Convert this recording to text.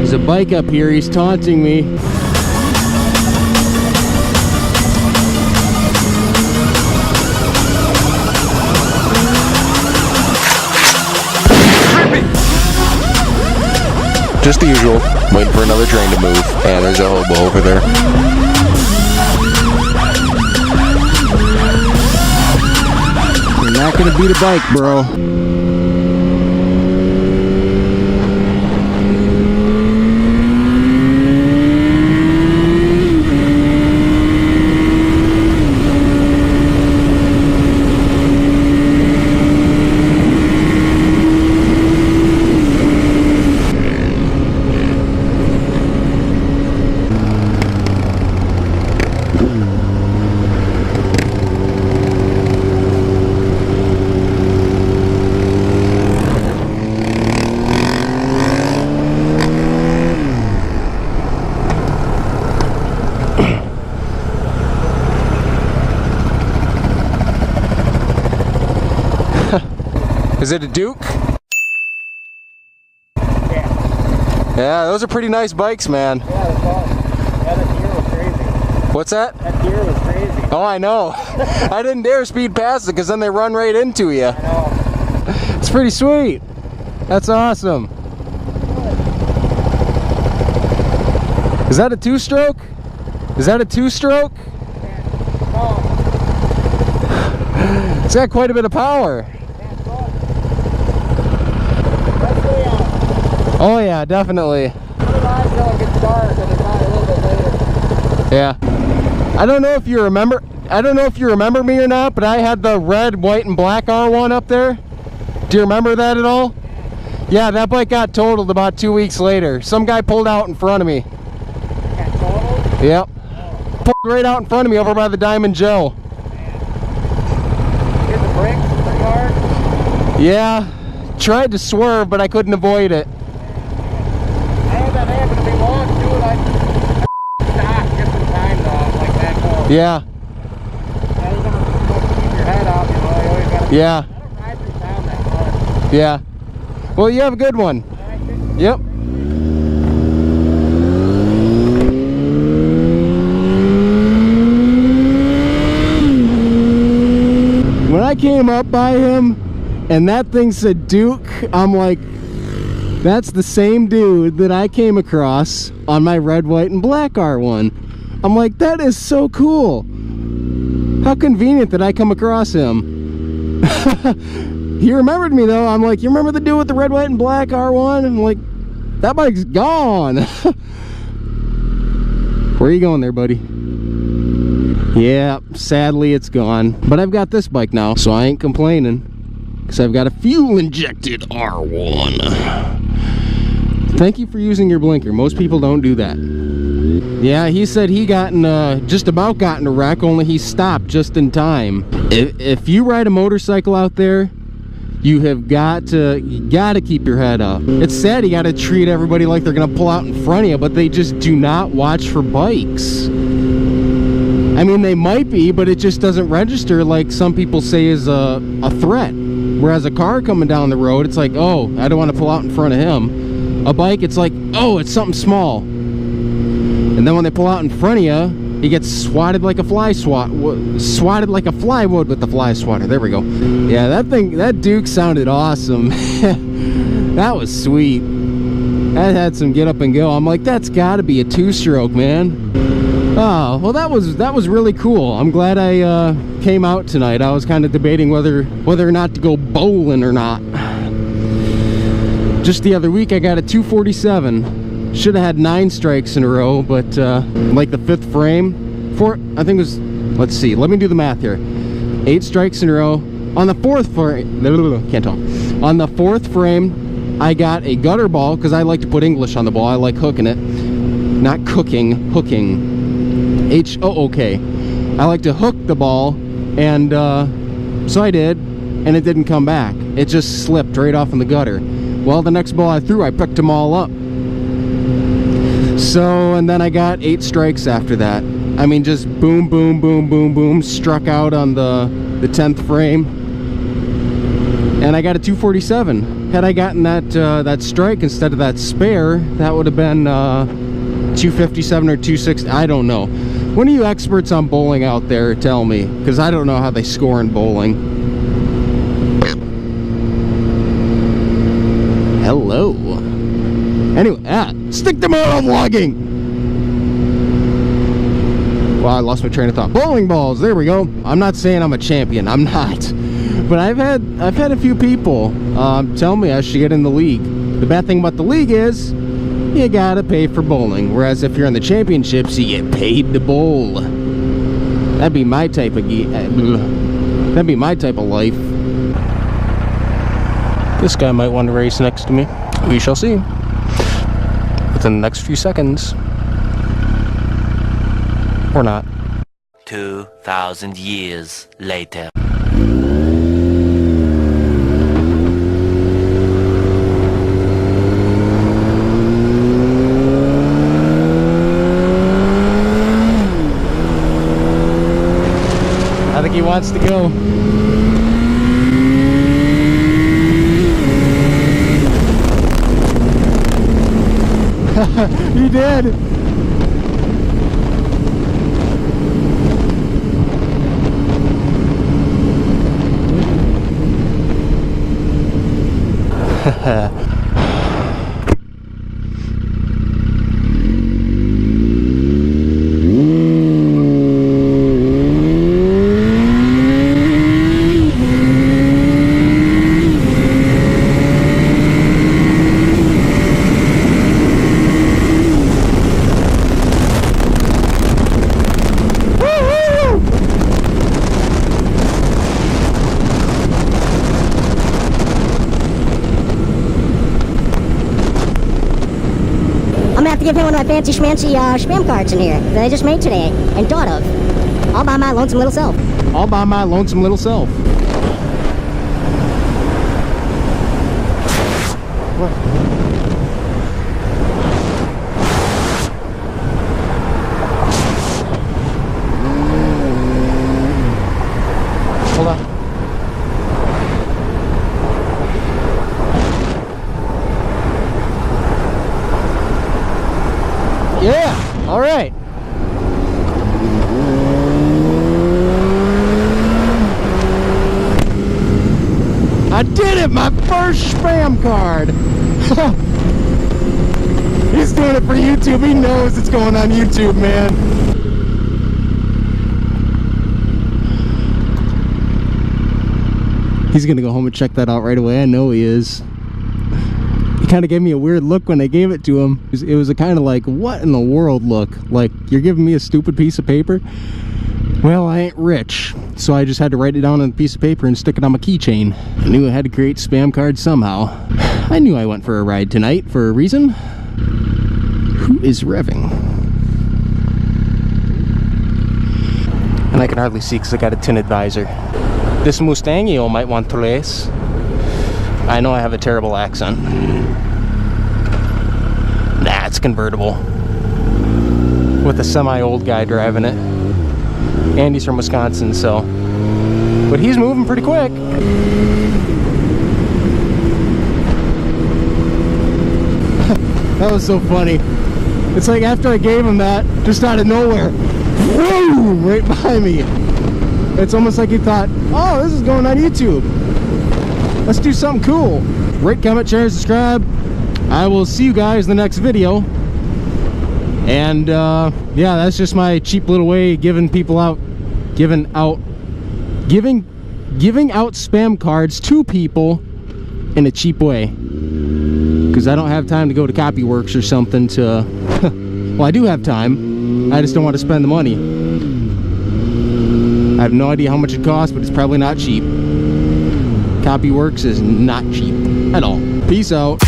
There's a bike up here, he's taunting me. Just the usual, waiting for another train to move, and there's a hobo over there. You're not gonna beat a bike, bro. Is it a Duke? Yeah. Yeah, those are pretty nice bikes, man. Yeah, that's awesome. Yeah, that deer was crazy. What's that? That deer was crazy. Oh, I know. I didn't dare speed past it because then they run right into you. I know. It's pretty sweet. That's awesome. Is that a two-stroke? Is that a two-stroke? No. It's got quite a bit of power. Oh yeah, definitely. Yeah. I don't know if you remember me or not, but I had the red, white, and black R1 up there. Do you remember that at all? Yeah, that bike got totaled about 2 weeks later. Some guy pulled out in front of me. Got totaled? Yep. Pulled right out in front of me over by the Diamond Joe. Hit the brakes pretty hard? Yeah. Tried to swerve, but I couldn't avoid it. Yeah. Yeah, you're gonna keep your head up, you know, you always gotta Yeah. ride through town that much. Yeah. Well, you have a good one. Yep. When I came up by him and that thing said Duke, I'm like, that's the same dude that I came across on my red, white, and black R1. I'm like, that is so cool. How convenient that I come across him. He remembered me though. I'm like, you remember the dude with the red, white, and black R1? I'm like, that bike's gone. Where are you going there, buddy? Yeah, sadly it's gone. But I've got this bike now, so I ain't complaining. Because I've got a fuel-injected R1. Thank you for using your blinker. Most people don't do that. Yeah, he said he just about got in a wreck, only he stopped just in time. If you ride a motorcycle out there, you gotta keep your head up. It's sad you gotta treat everybody like they're gonna pull out in front of you, but they just do not watch for bikes. I mean, they might be, but it just doesn't register like some people say is a threat. Whereas a car coming down the road, it's like, oh, I don't want to pull out in front of him. A bike, it's like, oh, it's something small. And then when they pull out in front of you, he gets swatted like a swatted like a flywood with the fly swatter. There we go. Yeah, that Duke sounded awesome. That was sweet. That had some get up and go. I'm like, that's gotta be a two-stroke, man. Oh, well, that was really cool. I'm glad I came out tonight. I was kind of debating whether or not to go bowling or not. Just the other week I got a 247. Should have had 9 strikes in a row, but like the 5th frame, I think it was, let's see, let me do the math here. 8 strikes in a row. On the 4th frame, can't talk. On the 4th frame, I got a gutter ball, because I like to put English on the ball. I like hooking it. Not cooking, hooking. H-O-O-K. I like to hook the ball, and so I did, and it didn't come back. It just slipped right off in the gutter. Well, the next ball I threw, I picked them all up. So, and then I got 8 strikes after that. I mean, just boom, boom, boom, boom, boom, struck out on the 10th frame. and I got a 247. Had I gotten that that strike instead of that spare, that would have been 257 or 260. I don't know. One of you experts on bowling out there, tell me, because I don't know how they score in bowling. Hello. Anyway, stick to motovlogging. Well, I lost my train of thought. Bowling balls. There we go. I'm not saying I'm a champion. I'm not. But I've had a few people tell me I should get in the league. The bad thing about the league is you gotta pay for bowling, whereas if you're in the championships, you get paid to bowl. That'd be my type of life. This guy might want to race next to me. We shall see within the next few seconds, or not. 2,000 years later. I think he wants to go. He did. To give him one of my fancy schmancy spam cards in here that I just made today and thought of. All by my lonesome little self. All by my lonesome little self. What? Hold on. Yeah, all right. I did it, my first spam card. He's doing it for YouTube. He knows it's going on YouTube, man. He's gonna go home and check that out right away. I know he is. He kind of gave me a weird look when I gave it to him. It was a kind of like, what in the world look? Like, you're giving me a stupid piece of paper? Well, I ain't rich, so I just had to write it down on a piece of paper and stick it on my keychain. I knew I had to create spam cards somehow. I knew I went for a ride tonight for a reason. Who is revving? And I can hardly see because I got a tinted visor. This Mustangio might want to race. I know I have a terrible accent. Nah, it's convertible. With a semi-old guy driving it. And he's from Wisconsin, so. But he's moving pretty quick. That was so funny. It's like after I gave him that, just out of nowhere, boom, right by me. It's almost like he thought, oh, this is going on YouTube. Let's do something cool. Rate, comment, share, subscribe. I will see you guys in the next video. And yeah, that's just my cheap little way of giving out spam cards to people in a cheap way. Because I don't have time to go to Copyworks or something to well, I do have time. I just don't want to spend the money. I have no idea how much it costs, but it's probably not cheap. Copyworks is not cheap at all. Peace out.